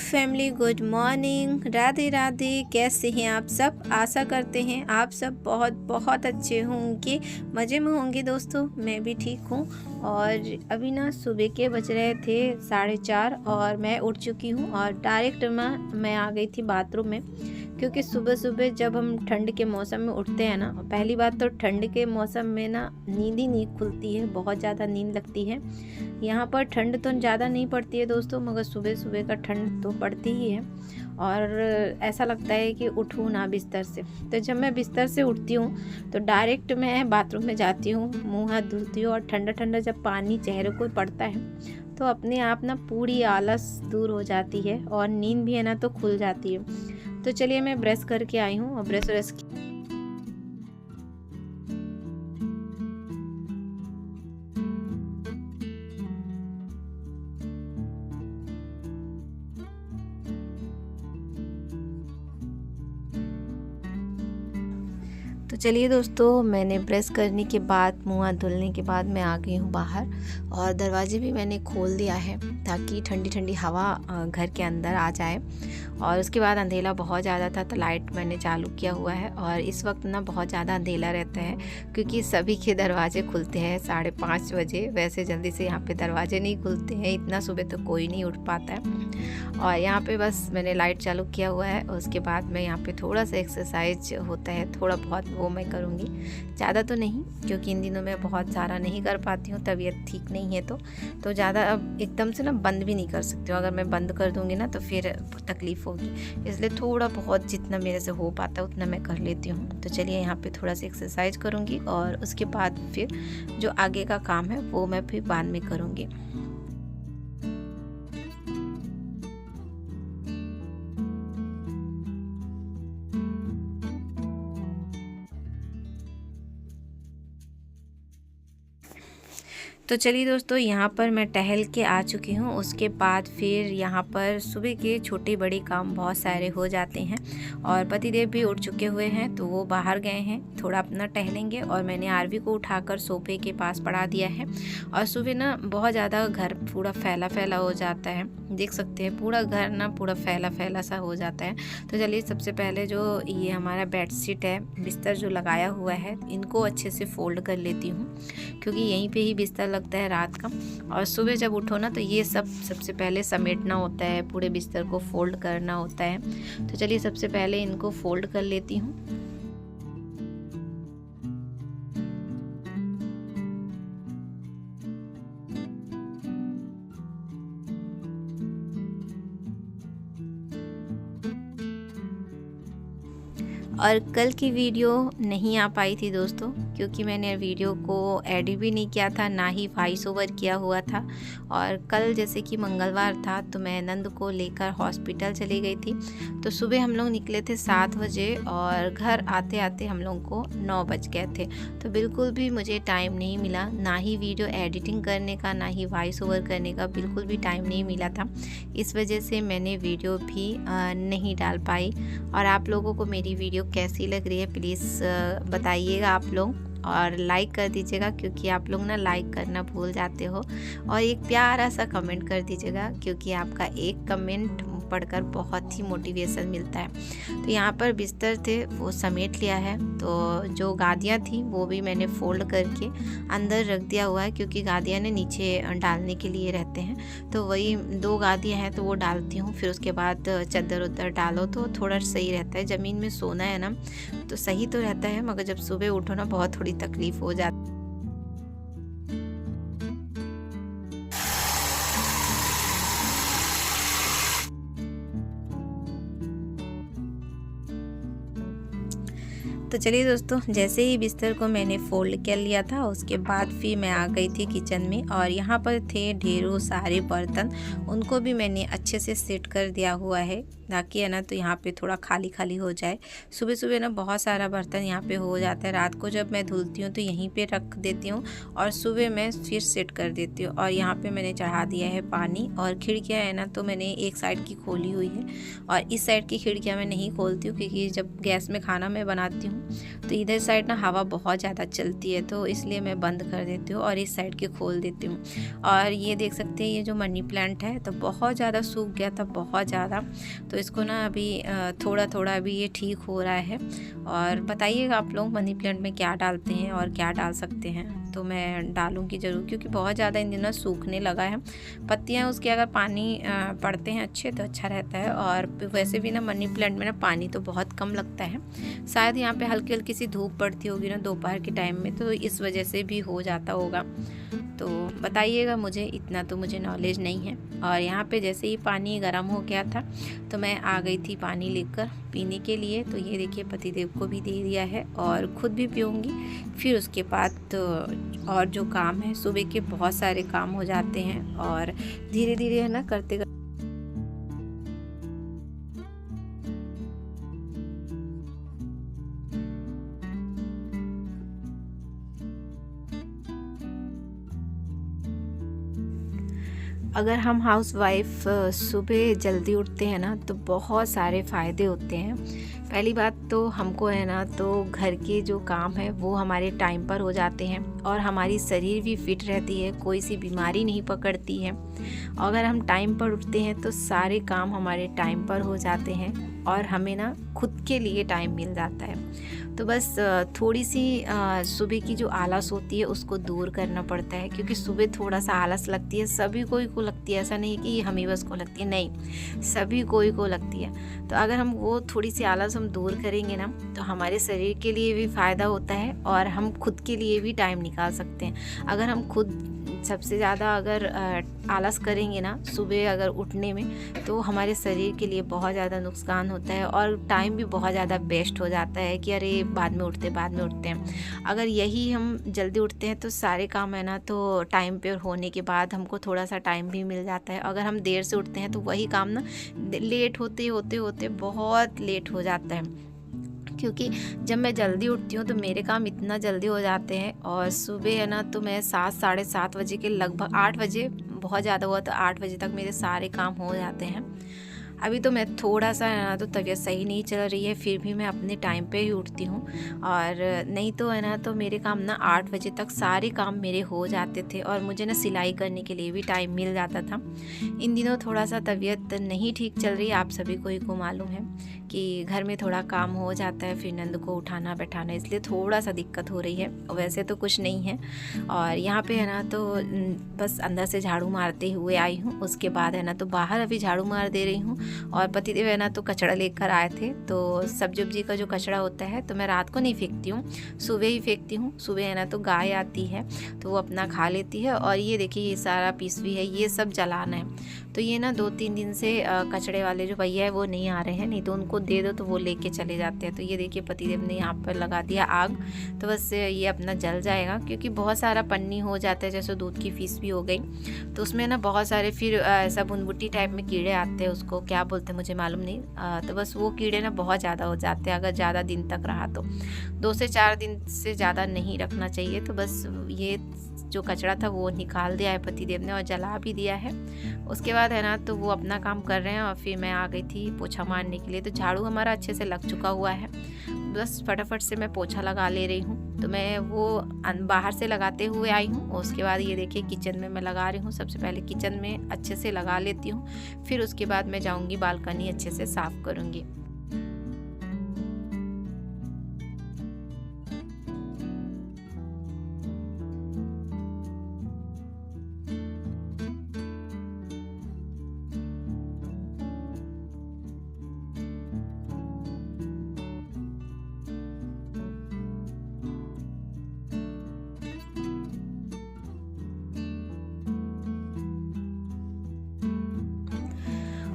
Family, good morning, Radhe Radhe. कैसे हैं आप सब? आशा करते हैं आप सब बहुत बहुत अच्छे होंगे, मज़े में होंगे। दोस्तों मैं भी ठीक हूँ। और अभी ना सुबह के बज रहे थे 4:30 और मैं उठ चुकी हूँ और डायरेक्ट मैं आ गई थी बाथरूम में। क्योंकि सुबह सुबह जब हम ठंड के मौसम में उठते हैं ना, पहली बात तो ठंड के मौसम में ना नींद ही नहीं खुलती है, बहुत ज़्यादा नींद लगती है। यहाँ पर ठंड तो ज़्यादा नहीं पड़ती है दोस्तों, मगर सुबह सुबह का ठंड तो पड़ती ही है और ऐसा लगता है कि उठूँ ना बिस्तर से। तो जब मैं बिस्तर से उठती हूँ तो डायरेक्ट मैं बाथरूम में जाती हूँ, मुँह हाथ धुलती हूँ और ठंडा ठंडा जब पानी चेहरे को पड़ता है तो अपने आप ना पूरी आलस दूर हो जाती है और नींद भी है ना तो खुल जाती है। तो चलिए मैं ब्रश करके आई हूँ और ब्रश तो चलिए दोस्तों, मैंने ब्रश करने के बाद, मुँह हाथ धुलने के बाद मैं आ गई हूँ बाहर और दरवाजे भी मैंने खोल दिया है ताकि ठंडी ठंडी हवा घर के अंदर आ जाए। और उसके बाद अंधेरा बहुत ज़्यादा था तो लाइट मैंने चालू किया हुआ है और इस वक्त ना बहुत ज़्यादा अंधेरा रहता है क्योंकि सभी के दरवाजे खुलते हैं 5:30 बजे। वैसे जल्दी से यहाँ पे दरवाजे नहीं खुलते हैं, इतना सुबह तो कोई नहीं उठ पाता है। और यहाँ पे बस मैंने लाइट चालू किया हुआ है। उसके बाद मैं यहाँ पे थोड़ा सा एक्सरसाइज होता है, थोड़ा बहुत वो मैं करूँगी, ज़्यादा तो नहीं क्योंकि इन दिनों मैं बहुत सारा नहीं कर पाती हूँ, तबीयत ठीक नहीं है तो ज़्यादा अब एकदम से ना बंद भी नहीं कर सकती हूँ। अगर मैं बंद कर दूँगी ना तो फिर तकलीफ़ होगी, इसलिए थोड़ा बहुत जितना मेरे से हो पाता है उतना मैं कर लेती हूँ। तो चलिए यहाँ पे थोड़ा सा एक्सरसाइज करूँगी और उसके बाद फिर जो आगे का काम है वो मैं फिर बाद में करूँगी। तो चलिए दोस्तों, यहाँ पर मैं टहल के आ चुकी हूँ। उसके बाद फिर यहाँ पर सुबह के छोटे बड़े काम बहुत सारे हो जाते हैं और पतिदेव भी उठ चुके हुए हैं तो वो बाहर गए हैं, थोड़ा अपना टहलेंगे। और मैंने आरवी को उठाकर सोफे के पास पड़ा दिया है। और सुबह ना बहुत ज़्यादा घर पूरा फैला फैला हो जाता है, देख सकते हैं पूरा घर ना पूरा फैला फैला सा हो जाता है। तो चलिए सबसे पहले जो ये हमारा बेडशीट है, बिस्तर जो लगाया हुआ है, इनको अच्छे से फोल्ड कर लेती हूँ क्योंकि यहीं पे ही बिस्तर लगता है रात का। और सुबह जब उठो ना तो ये सबसे पहले समेटना होता है, पूरे बिस्तर को फोल्ड करना होता है। तो चलिए सबसे पहले इनको फोल्ड कर लेती हूँ। और कल की वीडियो नहीं आ पाई थी दोस्तों क्योंकि मैंने वीडियो को एडिट भी नहीं किया था, ना ही वॉइस ओवर किया हुआ था। और कल जैसे कि मंगलवार था तो मैं नंद को लेकर हॉस्पिटल चली गई थी। तो सुबह हम लोग निकले थे 7 बजे और घर आते आते हम लोग को 9 बज गए थे। तो बिल्कुल भी मुझे टाइम नहीं मिला, ना ही वीडियो एडिटिंग करने का, ना ही वॉइस ओवर करने का बिल्कुल भी टाइम नहीं मिला था। इस वजह से मैंने वीडियो भी नहीं डाल पाई। और आप लोगों को मेरी वीडियो कैसी लग रही है प्लीज़ बताइएगा आप लोग और लाइक कर दीजिएगा क्योंकि आप लोग ना लाइक करना भूल जाते हो। और एक प्यारा सा कमेंट कर दीजिएगा क्योंकि आपका एक कमेंट पढ़कर बहुत ही मोटिवेशन मिलता है। तो यहाँ पर बिस्तर थे वो समेट लिया है, तो जो गादियाँ थी वो भी मैंने फोल्ड करके अंदर रख दिया हुआ है क्योंकि गादियाँ ने नीचे डालने के लिए रहते हैं। तो वही 2 गादियाँ हैं तो वो डालती हूँ, फिर उसके बाद चादर उधर डालो तो थोड़ा सही रहता है। ज़मीन में सोना है ना तो सही तो रहता है, मगर जब सुबह उठो ना बहुत थोड़ी तकलीफ़ हो जाती है। तो चलिए दोस्तों, जैसे ही बिस्तर को मैंने फोल्ड कर लिया था उसके बाद फिर मैं आ गई थी किचन में और यहाँ पर थे ढेरों सारे बर्तन, उनको भी मैंने अच्छे से सेट कर दिया हुआ है ताकि है ना तो यहाँ पे थोड़ा खाली खाली हो जाए। सुबह सुबह ना बहुत सारा बर्तन यहाँ पे हो जाता है, रात को जब मैं धुलती हूँ तो यहीं पे रख देती हूँ और सुबह मैं फिर सेट कर देती हूँ। और यहाँ पे मैंने चढ़ा दिया है पानी, और खिड़कियाँ है ना तो मैंने एक साइड की खोली हुई है और इस साइड की खिड़कियाँ मैं नहीं खोलती हूँ, क्योंकि जब गैस में खाना मैं बनाती हूँ तो इधर साइड ना हवा बहुत ज़्यादा चलती है, तो इसलिए मैं बंद कर देती हूँ और इस साइड की खोल देती हूँ। और ये देख सकते हैं ये जो मनी प्लांट है तो बहुत ज़्यादा सूख गया था, बहुत ज़्यादा। तो इसको ना अभी थोड़ा थोड़ा अभी ये ठीक हो रहा है। और बताइएगा आप लोग मनी प्लांट में क्या डालते हैं और क्या डाल सकते हैं, तो मैं डालूँगी ज़रूर, क्योंकि बहुत ज़्यादा इन दिनों सूखने लगा है। पत्तियाँ उसके अगर पानी पड़ते हैं अच्छे तो अच्छा रहता है। और वैसे भी ना मनी प्लांट में ना पानी तो बहुत कम लगता है, शायद यहाँ पे हल्की हल्की सी धूप पड़ती होगी ना दोपहर के टाइम में, तो इस वजह से भी हो जाता होगा। तो बताइएगा, मुझे इतना तो मुझे नॉलेज नहीं है। और यहाँ पे जैसे ही पानी गर्म हो गया था तो मैं आ गई थी पानी लेकर पीने के लिए। तो ये देखिए पतिदेव को भी दे दिया है और ख़ुद भी पीऊँगी। फिर उसके बाद तो और जो काम है, सुबह के बहुत सारे काम हो जाते हैं और धीरे धीरे है ना करते अगर हम हाउसवाइफ सुबह जल्दी उठते हैं ना तो बहुत सारे फ़ायदे होते हैं। पहली बात तो हमको है ना तो घर के जो काम है वो हमारे टाइम पर हो जाते हैं और हमारी शरीर भी फिट रहती है, कोई सी बीमारी नहीं पकड़ती है। अगर हम टाइम पर उठते हैं तो सारे काम हमारे टाइम पर हो जाते हैं और हमें ना खुद के लिए टाइम मिल जाता है। तो बस थोड़ी सी सुबह की जो आलस होती है उसको दूर करना पड़ता है, क्योंकि सुबह थोड़ा सा आलस लगती है, सभी कोई को लगती है, ऐसा नहीं कि हमें बस को लगती है, नहीं, सभी कोई को लगती है। तो अगर हम वो थोड़ी सी आलस हम दूर करेंगे ना तो हमारे शरीर के लिए भी फ़ायदा होता है और हम खुद के लिए भी टाइम निकाल सकते हैं। अगर हम खुद सबसे ज़्यादा अगर आलस करेंगे ना सुबह अगर उठने में, तो हमारे शरीर के लिए बहुत ज़्यादा नुकसान होता है और टाइम भी बहुत ज़्यादा वेस्ट हो जाता है कि अरे बाद में उठते हैं। अगर यही हम जल्दी उठते हैं तो सारे काम है ना तो टाइम पे होने के बाद हमको थोड़ा सा टाइम भी मिल जाता है। अगर हम देर से उठते हैं तो वही काम ना लेट होते होते बहुत लेट हो जाता है, क्योंकि जब मैं जल्दी उठती हूँ तो मेरे काम इतना जल्दी हो जाते हैं। और सुबह है ना तो मैं 7 साढ़े 7 बजे के लगभग 8 बजे, बहुत ज़्यादा हुआ तो 8 बजे तक मेरे सारे काम हो जाते हैं। अभी तो मैं थोड़ा सा है ना तो तबीयत सही नहीं चल रही है, फिर भी मैं अपने टाइम पे ही उठती हूँ। और नहीं तो है ना तो मेरे काम ना 8 बजे तक सारे काम मेरे हो जाते थे और मुझे ना सिलाई करने के लिए भी टाइम मिल जाता था। इन दिनों थोड़ा सा तबीयत नहीं ठीक चल रही है, आप सभी को मालूम है कि घर में थोड़ा काम हो जाता है, फिर नंद को उठाना बैठाना, इसलिए थोड़ा सा दिक्कत हो रही है, वैसे तो कुछ नहीं है। और यहाँ पे है ना तो बस अंदर से झाड़ू मारते हुए आई हूँ, उसके बाद है ना तो बाहर अभी झाड़ू मार दे रही हूँ। और पतिदेव है ना तो कचड़ा लेकर आए थे, तो सब्जी उब्जी का जो कचड़ा होता है तो मैं रात को नहीं फेंकती हूँ, सुबह ही फेंकती हूँ। सुबह है ना तो गाय आती है तो वो अपना खा लेती है। और ये देखिए ये सारा पीस भी है, ये सब जलाना है। तो ये ना 2-3 दिन से कचड़े वाले जो भैया है वो नहीं आ रहे हैं, नहीं तो उनको दे दो तो वो लेके चले जाते हैं। तो ये देखिए पतिदेव ने यहाँ पर लगा दिया आग, तो बस ये अपना जल जाएगा, क्योंकि बहुत सारा पन्नी हो जाता है, जैसे दूध की फीस भी हो गई तो उसमें ना बहुत सारे फिर ऐसा बुनबुटी टाइप में कीड़े आते हैं, उसको क्या बोलते हैं मुझे मालूम नहीं। तो बस वो कीड़े ना बहुत ज़्यादा हो जाते हैं अगर ज़्यादा दिन तक रहा तो, 2 से 4 दिन से ज़्यादा नहीं रखना चाहिए। तो बस ये जो कचरा था वो निकाल दिया है पतिदेव ने और जला भी दिया है। उसके बाद है ना तो वो अपना काम कर रहे हैं और फिर मैं आ गई थी पोछा मारने के लिए। तो झाड़ू हमारा अच्छे से लग चुका हुआ है, बस फटाफट से मैं पोछा लगा ले रही हूँ। तो मैं वो बाहर से लगाते हुए आई हूँ, उसके बाद ये देखिए किचन में मैं लगा रही हूँ। सबसे पहले किचन में अच्छे से लगा लेती हूँ, फिर उसके बाद मैं जाऊँगी बालकनी अच्छे से साफ़ करूँगी।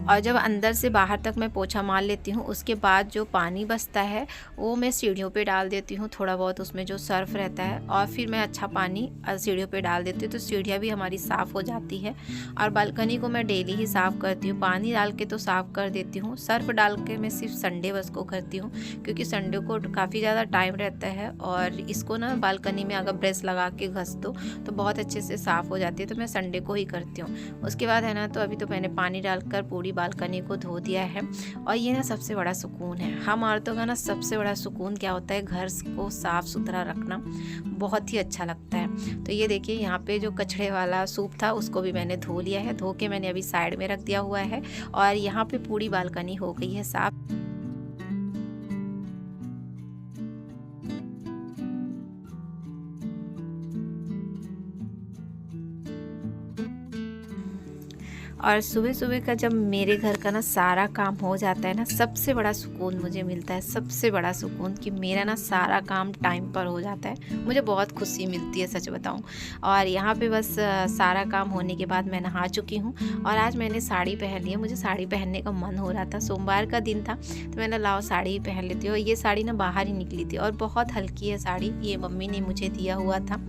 और जब अंदर से बाहर तक मैं पोछा मार लेती हूँ, उसके बाद जो पानी बचता है वो मैं सीढ़ियों पे डाल देती हूँ, थोड़ा बहुत उसमें जो सर्फ रहता है, और फिर मैं अच्छा पानी सीढ़ियों पे डाल देती हूँ, तो सीढ़ियाँ भी हमारी साफ़ हो जाती है। और बालकनी को मैं डेली ही साफ़ करती हूँ, पानी डाल के तो साफ़ कर देती हूँ, सर्फ डाल के मैं सिर्फ संडे बस को करती हूँ, क्योंकि संडे को काफ़ी ज़्यादा टाइम रहता है और इसको ना बालकनी में अगर ब्रश लगा के घस दो तो बहुत अच्छे से साफ़ हो जाती है, तो मैं संडे को ही करती हूँ। उसके बाद है ना, तो अभी तो मैंने पानी डालकर पूरी बालकनी को धो दिया है। और ये ना सबसे बड़ा सुकून है, हम औरतों का ना सबसे बड़ा सुकून क्या होता है, घर को साफ़ सुथरा रखना बहुत ही अच्छा लगता है। तो ये देखिए, यहाँ पे जो कचड़े वाला सूप था उसको भी मैंने धो लिया है, धो के मैंने अभी साइड में रख दिया हुआ है, और यहाँ पे पूरी बालकनी हो गई है साफ़। और सुबह सुबह का जब मेरे घर का ना सारा काम हो जाता है ना, सबसे बड़ा सुकून मुझे मिलता है, सबसे बड़ा सुकून कि मेरा ना सारा काम टाइम पर हो जाता है, मुझे बहुत खुशी मिलती है सच बताऊं। और यहाँ पे बस सारा काम होने के बाद मैं नहा चुकी हूँ, और आज मैंने साड़ी पहन ली है, मुझे साड़ी पहनने का मन हो रहा था, सोमवार का दिन था, तो मैंने लाओ साड़ी ही पहन लेती हूँ। ये साड़ी ना बाहर ही निकली थी और बहुत हल्की है साड़ी, ये मम्मी ने मुझे दिया हुआ था,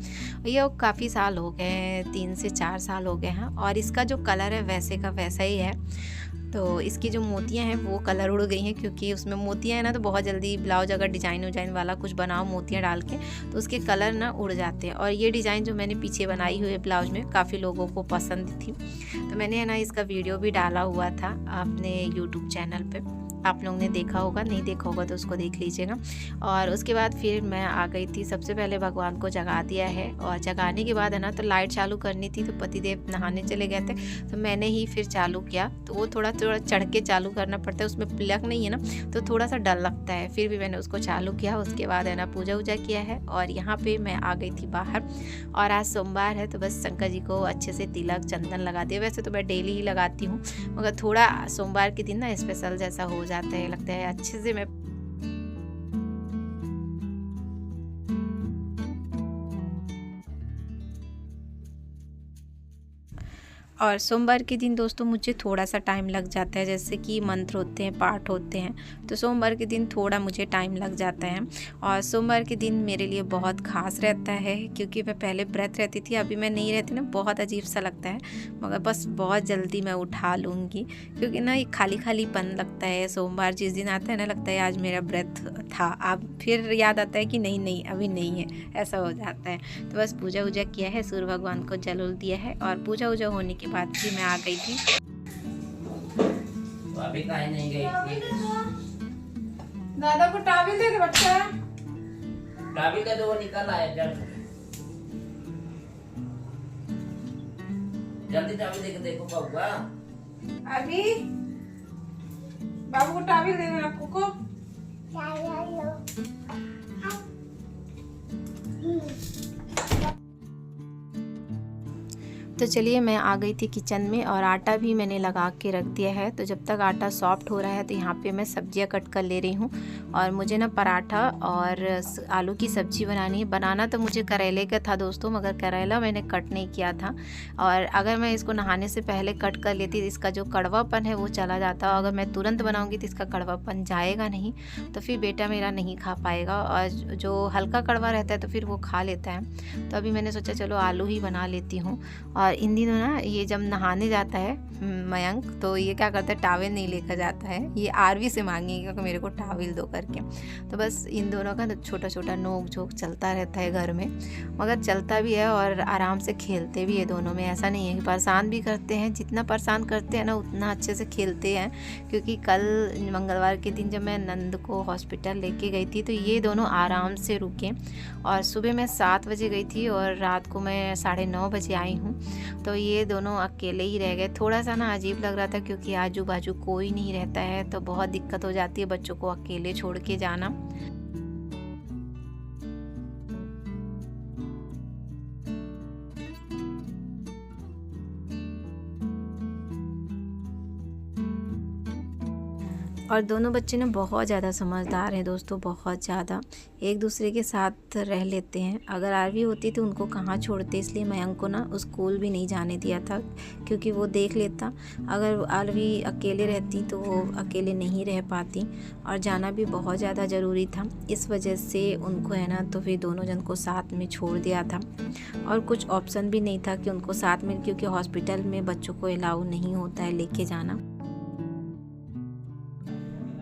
ये काफ़ी साल हो गए, 3 से 4 साल हो गए हैं, और इसका जो कलर है वैसे का वैसा ही है। तो इसकी जो मोतियां हैं वो कलर उड़ गई हैं, क्योंकि उसमें मोतियां हैं ना, तो बहुत जल्दी ब्लाउज अगर डिजाइन वाला कुछ बनाओ मोतियां डाल के तो उसके कलर ना उड़ जाते हैं। और ये डिज़ाइन जो मैंने पीछे बनाई हुई है ब्लाउज में काफ़ी लोगों को पसंद थी, तो मैंने है ना इसका वीडियो भी डाला हुआ था अपने यूट्यूब चैनल पे, आप लोगों ने देखा होगा, नहीं देखा होगा तो उसको देख लीजिएगा। और उसके बाद फिर मैं आ गई थी, सबसे पहले भगवान को जगा दिया है, और जगाने के बाद है ना, तो लाइट चालू करनी थी, तो पतिदेव नहाने चले गए थे, तो मैंने ही फिर चालू किया। तो वो थोड़ा चढ़ के चालू करना पड़ता है, उसमें प्लग नहीं है ना, तो थोड़ा सा डर लगता है, फिर भी मैंने उसको चालू किया। उसके बाद है ना पूजा वूजा किया है, और यहाँ पे मैं आ गई थी बाहर। और आज सोमवार है, तो बस शंकर जी को अच्छे से तिलक चंदन लगा दिया। वैसे तो मैं डेली ही लगाती हूँ, मगर थोड़ा सोमवार के दिन ना स्पेशल जैसा हो जाता है, लगता है अच्छे से मैं। और सोमवार के दिन दोस्तों मुझे थोड़ा सा टाइम लग जाता है, जैसे कि मंत्र होते हैं, पाठ होते हैं, तो सोमवार के दिन थोड़ा मुझे टाइम लग जाता है। और सोमवार के दिन मेरे लिए बहुत ख़ास रहता है, क्योंकि मैं पहले व्रत रहती थी, अभी मैं नहीं रहती ना, बहुत अजीब सा लगता है, मगर बस बहुत जल्दी मैं उठा लूँगी, क्योंकि ना ये खाली खालीपन लगता है। सोमवार जिस दिन आता है ना, लगता है आज मेरा व्रत था, अब फिर याद आता है कि नहीं नहीं अभी नहीं है, ऐसा हो जाता है। तो बस पूजा वूजा किया है, सूर्य भगवान को जल उल दिया है, और पूजा वूजा होने के बाद भी मैं आ गई थी। तो अभी कहीं नहीं गई थी। दादा को टॉवल दे दे बच्चा, टॉवल दे दो, वो निकल आया जल्दी टॉवल दे के देखो बउआ। अभी बाबू को टॉवल दे दे, आपको को तो चलिए मैं आ गई थी किचन में, और आटा भी मैंने लगा के रख दिया है। तो जब तक आटा सॉफ्ट हो रहा है, तो यहाँ पे मैं सब्जियाँ कट कर ले रही हूँ। और मुझे ना पराठा और आलू की सब्ज़ी बनानी है। बनाना तो मुझे करेले का था दोस्तों, मगर करेला मैंने कट नहीं किया था, और अगर मैं इसको नहाने से पहले कट कर लेती तो इसका जो कड़वापन है वो चला जाता, और अगर मैं तुरंत बनाऊँगी तो इसका कड़वापन जाएगा नहीं, तो फिर बेटा मेरा नहीं खा पाएगा, और जो हल्का कड़वा रहता है तो फिर वो खा लेता है। तो अभी मैंने सोचा चलो आलू ही बना लेती हूँ। और इन दिनों ना ये जब नहाने जाता है मयंक, तो ये क्या करता है, टावल नहीं लेकर जाता है, ये आरवी से मांगेगा कि मेरे को टावल दो करके। तो बस इन दोनों का छोटा छोटा नोक झोंक चलता रहता है घर में, मगर चलता भी है और आराम से खेलते भी है दोनों में। ऐसा नहीं है कि परेशान भी करते हैं, जितना परेशान करते हैं ना उतना अच्छे से खेलते हैं। क्योंकि कल मंगलवार के दिन जब मैं नंद को हॉस्पिटल लेके गई थी, तो ये दोनों आराम से रुके, और सुबह मैं 7 बजे गई थी और रात को मैं 9:30 बजे आई हूँ। तो ये दोनों अकेले ही रह गए। थोड़ा सा ना अजीब लग रहा था, क्योंकि आजू बाजू कोई नहीं रहता है, तो बहुत दिक्कत हो जाती है बच्चों को अकेले छोड़ के जाना। और दोनों बच्चे ना बहुत ज़्यादा समझदार हैं दोस्तों, बहुत ज़्यादा एक दूसरे के साथ रह लेते हैं। अगर आरवी होती तो उनको कहाँ छोड़ते, इसलिए मयंक को ना स्कूल भी नहीं जाने दिया था क्योंकि वो देख लेता। अगर आरवी अकेले रहती तो वो अकेले नहीं रह पाती और जाना भी बहुत ज़्यादा ज़रूरी था। इस वजह से उनको है ना तो फिर दोनों जन को साथ में छोड़ दिया था और कुछ ऑप्शन भी नहीं था कि उनको साथ में, क्योंकि हॉस्पिटल में बच्चों को अलाउ नहीं होता है लेके जाना।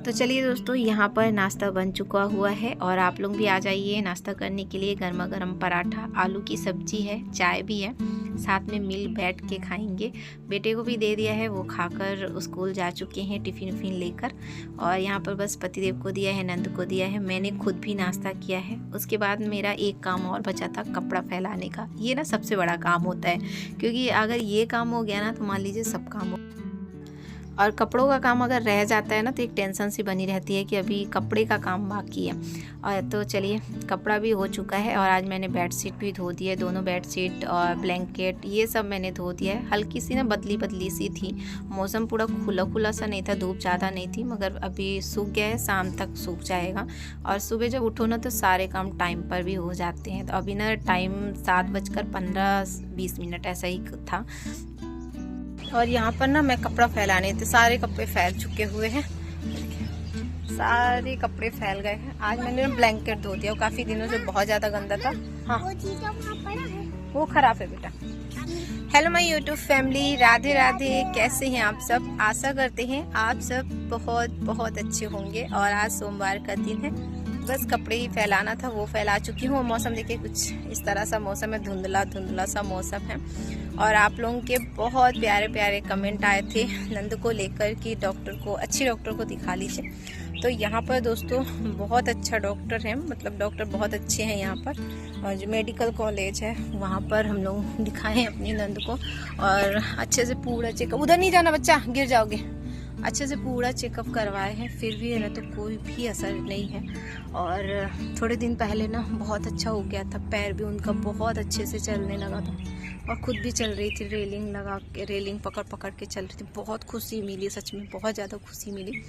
तो चलिए दोस्तों, यहाँ पर नाश्ता बन चुका हुआ है और आप लोग भी आ जाइए नाश्ता करने के लिए। गर्मा गर्म पराठा, आलू की सब्जी है, चाय भी है, साथ में मिल बैठ के खाएंगे। बेटे को भी दे दिया है, वो खाकर स्कूल जा चुके हैं टिफ़िन विफ़िन लेकर। और यहाँ पर बस पतिदेव को दिया है, नंद को दिया है, मैंने खुद भी नाश्ता किया है। उसके बाद मेरा एक काम और बचा था, कपड़ा फैलाने का। ये ना सबसे बड़ा काम होता है, क्योंकि अगर ये काम हो गया ना तो मान लीजिए सब काम हो। और कपड़ों का काम अगर रह जाता है ना तो एक टेंशन सी बनी रहती है कि अभी कपड़े का काम बाकी है। और तो चलिए, कपड़ा भी हो चुका है और आज मैंने बेडशीट भी धो दी है। दोनों बेडशीट और ब्लैंकेट ये सब मैंने धो दिया है। हल्की सी ना बदली सी थी, मौसम पूरा खुला सा नहीं था, धूप ज़्यादा नहीं थी, मगर अभी सूख गया है, शाम तक सूख जाएगा। और सुबह जब उठो ना तो सारे काम टाइम पर भी हो जाते हैं। तो अभी ना टाइम 7:15-20 ऐसा ही था। और यहाँ पर ना मैं कपड़ा फैलाने थे, सारे कपड़े फैल चुके हुए हैं, सारे कपड़े फैल गए हैं। आज मैंने ब्लैंकेट धो दिया, काफ़ी दिनों से बहुत ज़्यादा गंदा था। हाँ वो खराब है बेटा। Hello my YouTube family, Radhe Radhe. कैसे हैं आप सब? आशा करते हैं आप सब बहुत बहुत अच्छे होंगे। और आज सोमवार का दिन है, बस कपड़े ही फैलाना था, वो फैला चुकी हूँ। मौसम देखिए कुछ इस तरह सा मौसम है, धुंधला सा मौसम है। और आप लोगों के बहुत प्यारे प्यारे कमेंट आए थे नंद को लेकर कि डॉक्टर को, अच्छी डॉक्टर को दिखा लीजिए। तो यहाँ पर दोस्तों बहुत अच्छा डॉक्टर है, मतलब डॉक्टर बहुत अच्छे हैं यहाँ पर। और जो मेडिकल कॉलेज है वहाँ पर हम लोग दिखाए हैं अपनी नंद को और अच्छे से पूरा चेकअप। उधर नहीं जाना बच्चा, गिर जाओगे। अच्छे से पूरा चेकअप करवाए हैं, फिर भी है ना तो कोई भी असर नहीं है। और थोड़े दिन पहले ना बहुत अच्छा हो गया था, पैर भी उनका बहुत अच्छे से चलने लगा था और खुद भी चल रही थी, रेलिंग लगा के, रेलिंग पकड़ के चल रही थी। बहुत खुशी मिली, सच में बहुत ज़्यादा खुशी मिली।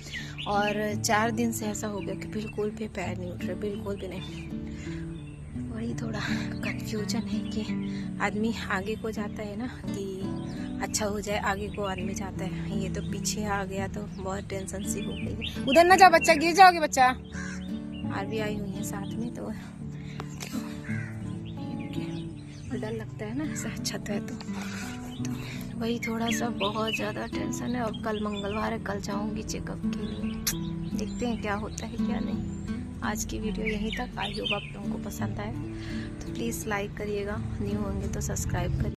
और 4 दिन से ऐसा हो गया कि बिल्कुल भी पैर नहीं उठ रहे, बिल्कुल भी नहीं। वही थोड़ा कन्फ्यूजन है कि आदमी आगे को जाता है ना कि अच्छा हो जाए, आगे को आदमी जाता है, ये तो पीछे आ गया तो बहुत टेंशन सी हो गई। उधर ना जाओ बच्चा, गिर जाओगे बच्चा। आरवी आई हुई है साथ में, तो डर लगता है ना ऐसा छत है तो वही थोड़ा सा बहुत ज़्यादा टेंशन है। और कल मंगलवार है, कल जाऊंगी चेकअप के लिए, देखते हैं क्या होता है क्या नहीं। आज की वीडियो यहीं तक। आई होप आप लोगों को पसंद आए तो प्लीज़ लाइक करिएगा, न्यू होंगे तो सब्सक्राइब करिए।